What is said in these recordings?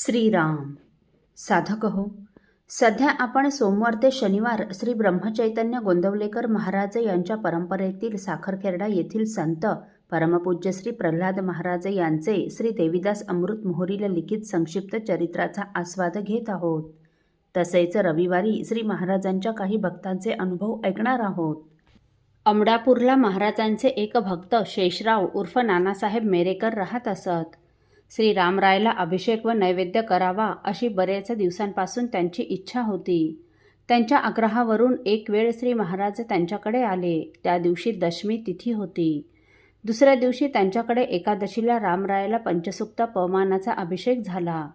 श्रीराम साधक हो. सध्या आपण सोमवार ते शनिवार श्री ब्रह्मचैतन्य गोंदवलेकर महाराज यांच्या परंपरेतील साखरखेर्डा येथील संत परमपूज्य श्री प्रल्हाद महाराज यांचे श्री देवीदास अमृत मोहोरीला लिखित संक्षिप्त चरित्राचा आस्वाद घेत आहोत. तसेच रविवारी श्री महाराजांच्या काही भक्तांचे अनुभव ऐकणार आहोत. अमडापूरला महाराजांचे एक भक्त शेषराव उर्फ नानासाहेब मेरेकर राहत असत. श्री रामरायला अभिषेक व नैवेद्य करावा अशी बरेच दिवसांपासून त्यांची इच्छा होती. त्यांच्या आग्रहावरून एक वेळ श्री महाराज त्यांच्याकडे आले. त्या दिवशी दशमी तिथी होती. दुसऱ्या दिवशी त्यांच्याकडे एकादशीला रामरायाला पंचसूक्त पवमानाचा अभिषेक झाला.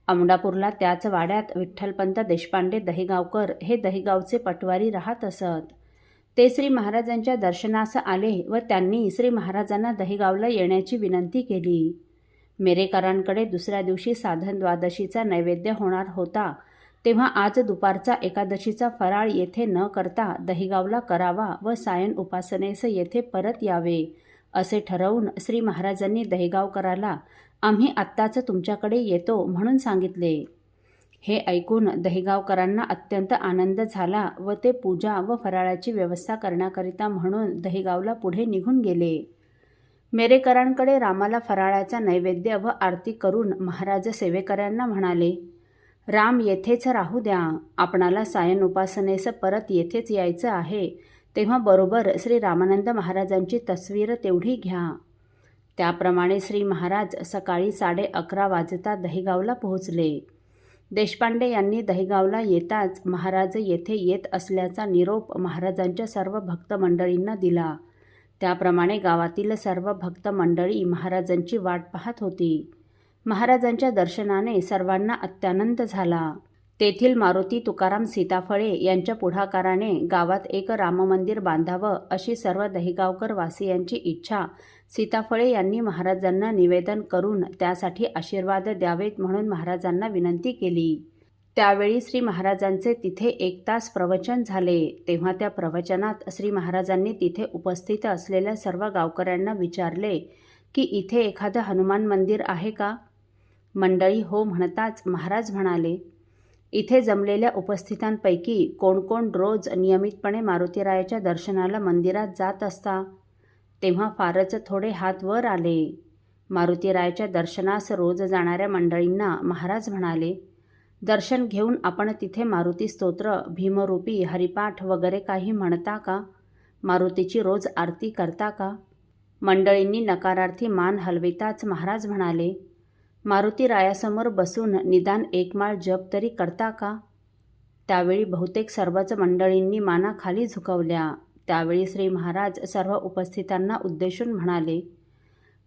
अमडापूरला त्याच वाड्यात विठ्ठलपंत देशपांडे दहिगावकर हे दहिगावचे पटवारी राहत असत. ते श्री महाराजांच्या दर्शनास आले व त्यांनी श्री महाराजांना दहिगावला येण्याची विनंती केली. मेरेकरांकडे दुसऱ्या दिवशी साधन द्वादशीचा नैवेद्य होणार होता, तेव्हा आज दुपारचा एकादशीचा फराळ येथे न करता दहिगावला करावा व सायन उपासनेस येथे परत यावे असे ठरवून श्री महाराजांनी दहिगावकराला आम्ही आत्ताच तुमच्याकडे येतो म्हणून सांगितले. हे ऐकून दहिगावकरांना अत्यंत आनंद झाला व ते पूजा व फराळाची व्यवस्था करण्याकरिता म्हणून दहिगावला पुढे निघून गेले. मेरेकरांकडे रामाला फराळाचा नैवेद्य व आरती करून महाराज सेवेकऱ्यांना म्हणाले, राम येथेच राहू द्या, आपणाला सायन उपासनेस परत येथेच यायचं आहे, तेव्हा बरोबर श्री रामानंद महाराजांची तस्वीर तेवढी घ्या. त्याप्रमाणे श्री महाराज सकाळी 11:30 वाजता दहिगावला पोहोचले. देशपांडे यांनी दहिगावला येताच महाराज येथे येत असल्याचा निरोप महाराजांच्या सर्व भक्त मंडळींना दिला. त्याप्रमाणे गावातील सर्व भक्त मंडळी महाराजांची वाट पाहत होती. महाराजांच्या दर्शनाने सर्वांना अत्यानंद झाला. तेथील मारुती तुकाराम सीताफळे यांच्या पुढाकाराने गावात एक राममंदिर बांधावं अशी सर्व दहिगावकर वासियांची इच्छा सीताफळे यांनी महाराजांना निवेदन करून त्यासाठी आशीर्वाद द्यावेत म्हणून महाराजांना विनंती केली. त्यावेळी श्री महाराजांचे तिथे 1 तास प्रवचन झाले. तेव्हा त्या प्रवचनात श्री महाराजांनी तिथे उपस्थित असलेल्या सर्व गावकऱ्यांना विचारले की इथे एखादं हनुमान मंदिर आहे का? मंडळी हो म्हणताच महाराज म्हणाले, इथे जमलेल्या उपस्थितांपैकी कोण कोण रोज नियमितपणे मारुतीरायाच्या दर्शनाला मंदिरात जात असता? तेव्हा फारच थोडे हात वर आले. मारुतीरायाच्या दर्शनास रोज जाणाऱ्या मंडळींना महाराज म्हणाले, दर्शन घेऊन आपण तिथे मारुती स्तोत्र, भीमरूपी हरिपाठ वगैरे काही म्हणता का? मारुतीची रोज आरती करता का? मंडळींनी नकारार्थी मान हलविताच महाराज म्हणाले, मारुतीरायासमोर बसून निदान 1 माळ जप तरी करता का? त्यावेळी बहुतेक सर्वच मंडळींनी माना खाली झुकवल्या. त्यावेळी श्री महाराज सर्व उपस्थितांना उद्देशून म्हणाले,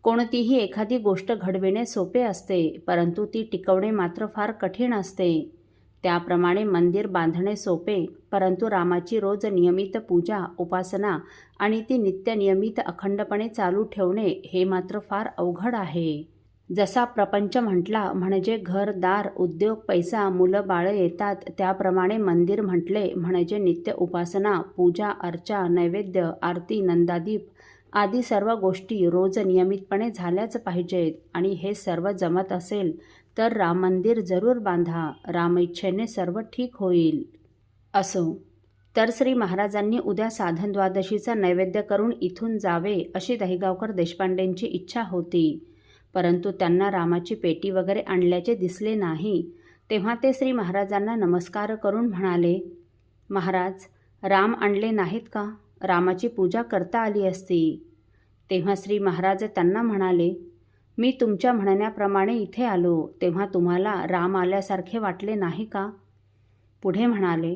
कोणतीही एखादी गोष्ट घडविणे सोपे असते, परंतु ती टिकवणे मात्र फार कठीण असते. त्याप्रमाणे मंदिर बांधणे सोपे, परंतु रामाची रोज नियमित पूजा, उपासना आणि ती नित्यनियमित अखंडपणे चालू ठेवणे हे मात्र फार अवघड आहे. जसा प्रपंच म्हटला म्हणजे घर, दार, उद्योग, पैसा, मुलं बाळं येतात, त्याप्रमाणे मंदिर म्हटले म्हणजे नित्य उपासना, पूजा, अर्चा, नैवेद्य, आरती, नंदादीप आदी सर्व गोष्टी रोज नियमितपणे झाल्याच पाहिजेत. आणि हे सर्व जमत असेल तर राम मंदिर जरूर बांधा. राम इच्छेने सर्व ठीक होईल. असो तर श्री महाराजांनी उद्या साधन द्वादशीचा नैवेद्य करून इथून जावे अशी दहिगावकर देशपांडेंची इच्छा होती, परंतु त्यांना रामाची पेटी वगैरे आणल्याचे दिसले नाही. तेव्हा ते श्री महाराजांना नमस्कार करून म्हणाले, महाराज राम आणले नाहीत का? रामाची पूजा करता आली असती. तेव्हा श्री महाराज त्यांना म्हणाले, मी तुमच्या म्हणण्याप्रमाणे इथे आलो, तेव्हा तुम्हाला राम आल्यासारखे वाटले नाही का? पुढे म्हणाले,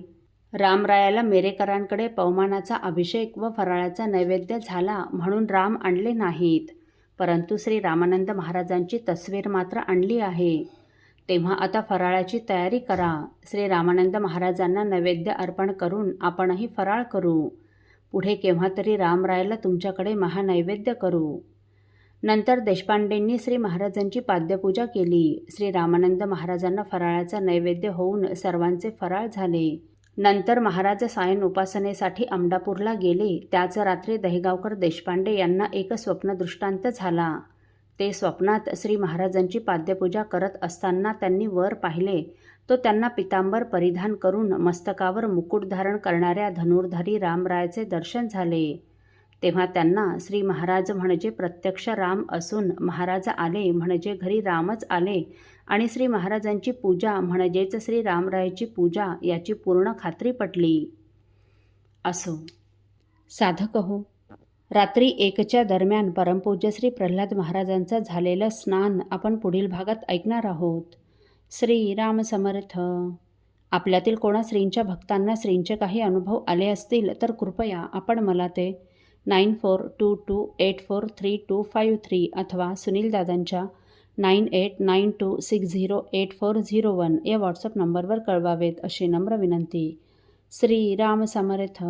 रामरायाला मेरेकरांकडे पवमानाचा अभिषेक व फराळाचा नैवेद्य झाला म्हणून राम आणले नाहीत, परंतु श्री रामानंद महाराजांची तस्वीर मात्र आणली आहे. तेव्हा आता फराळाची तयारी करा. श्री रामानंद महाराजांना नैवेद्य अर्पण करून आपणही फराळ करू. पुढे केव्हा तरी रामरायाला तुमच्याकडे महानैवेद्य करू. नंतर देशपांडेंनी श्री महाराजांची पाद्यपूजा केली. श्री रामानंद महाराजांना फराळाचा नैवेद्य होऊन सर्वांचे फराळ झाले. नंतर महाराज सायन उपासनेसाठी अमडापूरला गेले. त्याच रात्री दहिगावकर देशपांडे यांना एक स्वप्नदृष्टांत झाला. ते स्वप्नात श्री महाराजांची पाद्यपूजा करत असताना त्यांनी वर पाहिले तो त्यांना पितांबर परिधान करून मस्तकावर मुकुट धारण करणाऱ्या धनुर्धारी रामरायाचे दर्शन झाले. तेव्हा त्यांना श्री महाराज म्हणजे प्रत्यक्ष राम असून महाराज आले म्हणजे घरी रामच आले आणि श्री महाराजांची पूजा म्हणजेच श्री रामरायाची पूजा याची पूर्ण खात्री पटली. असो साधक हो, रात्री 1च्या दरम्यान परमपूज्य श्री प्रल्हाद महाराजांचं झालेलं स्नान आपण पुढील भागात ऐकणार आहोत. श्री राम समर्थ. आपल्यातील कोणा श्रींच्या भक्तांना श्रींचे काही अनुभव आले असतील तर कृपया आपण मला ते 9422843253 अथवा सुनील दादांच्या 9892608401 या व्हॉट्सअप नंबरवर कळवावेत अशी नम्र विनंती. श्री राम समर्थ.